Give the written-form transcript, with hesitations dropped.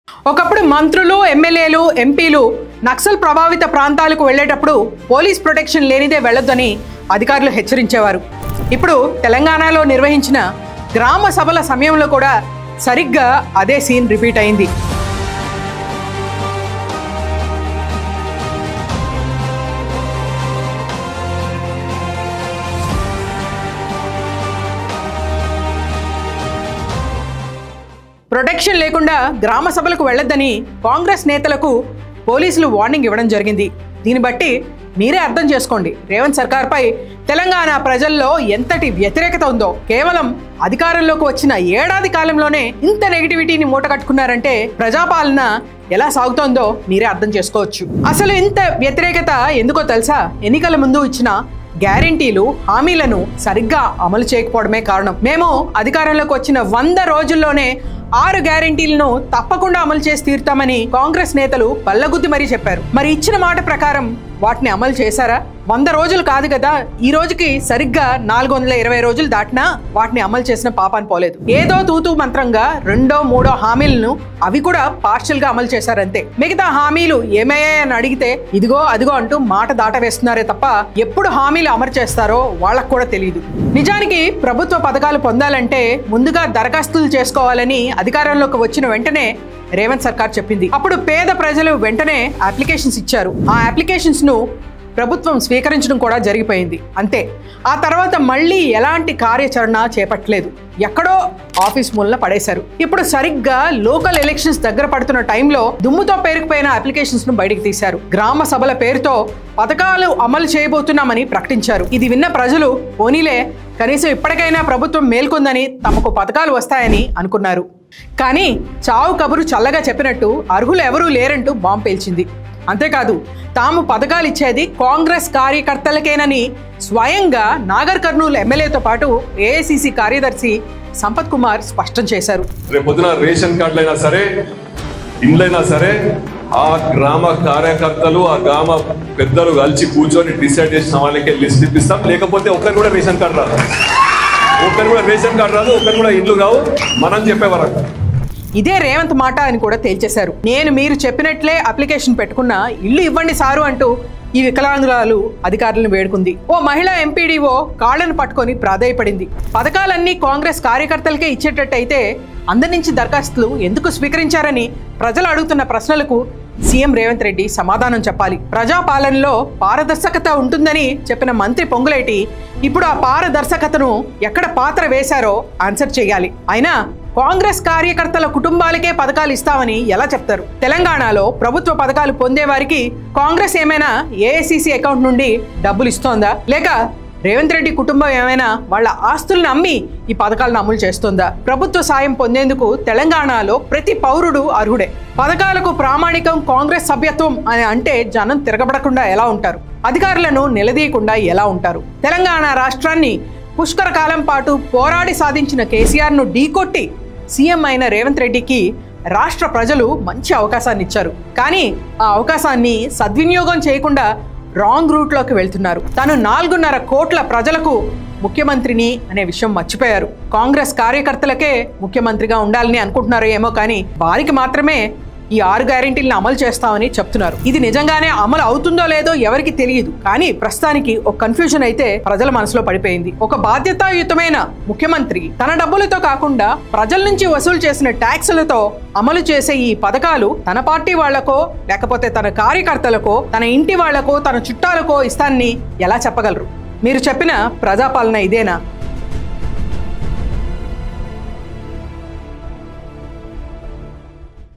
ఒకప్పుడు మంత్రులు, ఎమ్మెల్యేలు, ఎంపీలు నక్సల్ ప్రభావిత ప్రాంతాలకు వెళ్లేటప్పుడు పోలీస్ ప్రొటెక్షన్ లేనిదే వెళ్లొద్దని అధికారులు హెచ్చరించేవారు. ఇప్పుడు తెలంగాణలో నిర్వహించిన గ్రామ సభల సమయంలో కూడా సరిగ్గా అదే సీన్ రిపీట్ అయింది. ప్రొటెక్షన్ లేకుండా గ్రామ సభలకు వెళ్లొద్దని కాంగ్రెస్ నేతలకు పోలీసులు వార్నింగ్ ఇవ్వడం జరిగింది. దీన్ని బట్టి మీరే అర్థం చేసుకోండి రేవంత్ సర్కార్పై తెలంగాణ ప్రజల్లో ఎంతటి వ్యతిరేకత ఉందో. కేవలం అధికారంలోకి వచ్చిన ఏడాది కాలంలోనే ఇంత నెగిటివిటీని మూటగట్టుకున్నారంటే ప్రజాపాలన ఎలా సాగుతోందో మీరే అర్థం చేసుకోవచ్చు. అసలు ఇంత వ్యతిరేకత ఎందుకో తెలుసా? ఎన్నికల ముందు ఇచ్చిన గ్యారెంటీలు, హామీలను సరిగ్గా అమలు చేయకపోవడమే కారణం. మేము అధికారంలోకి వచ్చిన 100 రోజుల్లోనే 6 గ్యారెంటీలను తప్పకుండా అమలు చేసి తీరుతామని కాంగ్రెస్ నేతలు పల్లగుద్ది మరీ చెప్పారు. మరి ఇచ్చిన మాట ప్రకారం వాటిని అమలు చేశారా? 100 రోజులు కాదు కదా, ఈ రోజుకి సరిగ్గా 420 రోజులు దాటినా వాటిని అమలు చేసిన పాపాన్ని పోలేదు. ఏదో తూతూ మంత్రంగా 2, 3 హామీలను అవి కూడా పార్షియల్ గా అమలు చేశారంతే. మిగతా హామీలు ఏమయ్యాయని అడిగితే ఇదిగో అదిగో అంటూ మాట దాట వేస్తున్నారే తప్ప ఎప్పుడు హామీలు అమలు చేస్తారో వాళ్ళకు కూడా తెలియదు. నిజానికి ప్రభుత్వ పథకాలు పొందాలంటే ముందుగా దరఖాస్తులు చేసుకోవాలని అధికారంలోకి వచ్చిన వెంటనే రేవంత్ సర్కార్ చెప్పింది. అప్పుడు పేద ప్రజలు వెంటనే అప్లికేషన్స్ ఇచ్చారు. ఆ అప్లికేషన్స్ ను ప్రభుత్వం స్వీకరించడం కూడా జరిగిపోయింది. అంతే. ఆ తర్వాత మళ్ళీ ఎలాంటి కార్యాచరణ చేపట్టలేదు. ఎక్కడో ఆఫీస్ మూలన పడేశారు. ఇప్పుడు సరిగ్గా లోకల్ ఎలక్షన్స్ దగ్గర పడుతున్న టైంలో దుమ్ముతో పేరుకుపోయిన అప్లికేషన్స్ ను బయటికి తీశారు. గ్రామ సభల పేరుతో పథకాలు అమలు చేయబోతున్నామని ప్రకటించారు. ఇది విన్న ప్రజలు పోనీలే, కనీసం ఇప్పటికైనా ప్రభుత్వం మేల్కొందని, తమకు పథకాలు వస్తాయని అనుకున్నారు. కానీ చావు కబురు చల్లగా చెప్పినట్టు అర్హులు ఎవరూ లేరంటూ బాంబు పేల్చింది. అంతేకాదు తాము పథకాలు ఇచ్చేది కాంగ్రెస్ కార్యకర్తలకేనని స్వయంగా నాగర్ కర్నూలు ఎమ్మెల్యేతో పాటు ఏఐసిసి కార్యదర్శి సంపత్ కుమార్ స్పష్టం చేశారు. రేపొద్దున రేషన్ కార్డులైనా సరే, ఇండ్లైనా సరే, ఆ గ్రామ కార్యకర్తలు, ఆ గ్రామ పెద్దలు కలిసి కూర్చొని డిసైడ్ చేసిన వాళ్ళకే లిస్ట్ ఇప్పిస్తాం. లేకపోతే ఒకరు కూడా రేషన్ కార్డు రాదు, ఒకరు కూడా రేషన్ కార్డు రాదు, ఒకరు కూడా ఇండ్లు కావు మనం చెప్పేవారు. ఇదే రేవంత్ మాట అని కూడా తేల్చేశారు. నేను మీరు చెప్పినట్లే అప్లికేషన్ పెట్టుకున్నా, ఇల్లు ఇవ్వండి సారు అంటూ ఈ వికలాంగురాలు అధికారులను వేడుకుంది. ఓ మహిళా ఎంపీడీఓ కాళ్లను పట్టుకొని ప్రాధేయపడింది. పథకాలన్నీ కాంగ్రెస్ కార్యకర్తలకే ఇచ్చేటట్టయితే అందరి నుంచి దరఖాస్తులు ఎందుకు స్వీకరించారని ప్రజలు అడుగుతున్న ప్రశ్నలకు సీఎం రేవంత్ రెడ్డి సమాధానం చెప్పాలి. ప్రజాపాలనలో పారదర్శకత ఉంటుందని చెప్పిన మంత్రి పొంగులేటి ఇప్పుడు ఆ పారదర్శకతను ఎక్కడ పాత్ర వేశారో ఆన్సర్ చేయాలి. అయినా కాంగ్రెస్ కార్యకర్తల కుటుంబాలకే పథకాలు ఇస్తామని ఎలా చెప్తారు? తెలంగాణలో ప్రభుత్వ పథకాలు పొందే వారికి కాంగ్రెస్ ఏమైనా ఏఐసిసి అకౌంట్ నుండి డబ్బులు ఇస్తోందా? లేక రేవంత్ రెడ్డి కుటుంబం ఏమైనా వాళ్ళ ఆస్తులను అమ్మి ఈ పథకాలను అమలు చేస్తోందా? ప్రభుత్వ సాయం పొందేందుకు తెలంగాణలో ప్రతి పౌరుడు అర్హుడే. పథకాలకు ప్రామాణికం కాంగ్రెస్ సభ్యత్వం అని అంటే జనం తిరగబడకుండా ఎలా ఉంటారు? అధికారులను నిలదీయకుండా ఎలా ఉంటారు? తెలంగాణ రాష్ట్రాన్ని పుష్కర కాలం పాటు పోరాడి సాధించిన కేసీఆర్ ను ఢీకొట్టి సీఎం అయిన రేవంత్ రెడ్డికి రాష్ట్ర ప్రజలు మంచి అవకాశాన్ని ఇచ్చారు. కానీ ఆ అవకాశాన్ని సద్వినియోగం చేయకుండా రాంగ్ రూట్లోకి వెళ్తున్నారు. తను 4.5 కోట్ల ప్రజలకు ముఖ్యమంత్రిని అనే విషయం మర్చిపోయారు. కాంగ్రెస్ కార్యకర్తలకే ముఖ్యమంత్రిగా ఉండాలని అనుకుంటున్నారో ఏమో, కానీ వారికి మాత్రమే ఈ 6 గ్యారెంటీలను అమలు చేస్తామని చెప్తున్నారు. ఇది నిజంగానే అమలు అవుతుందో లేదో ఎవరికి తెలియదు. కానీ ప్రస్తుతానికి ఒక కన్ఫ్యూజన్ అయితే ప్రజల మనసులో పడిపోయింది. ఒక బాధ్యతాయుతమైన ముఖ్యమంత్రి తన డబ్బులతో కాకుండా ప్రజల నుంచి వసూలు చేసిన ట్యాక్సులతో అమలు చేసే ఈ పథకాలు తన పార్టీ వాళ్లకో, లేకపోతే తన కార్యకర్తలకో, తన ఇంటి వాళ్లకో, తన చుట్టాలకో ఇస్తానని ఎలా చెప్పగలరు? మీరు చెప్పిన ప్రజాపాలన ఇదేనా?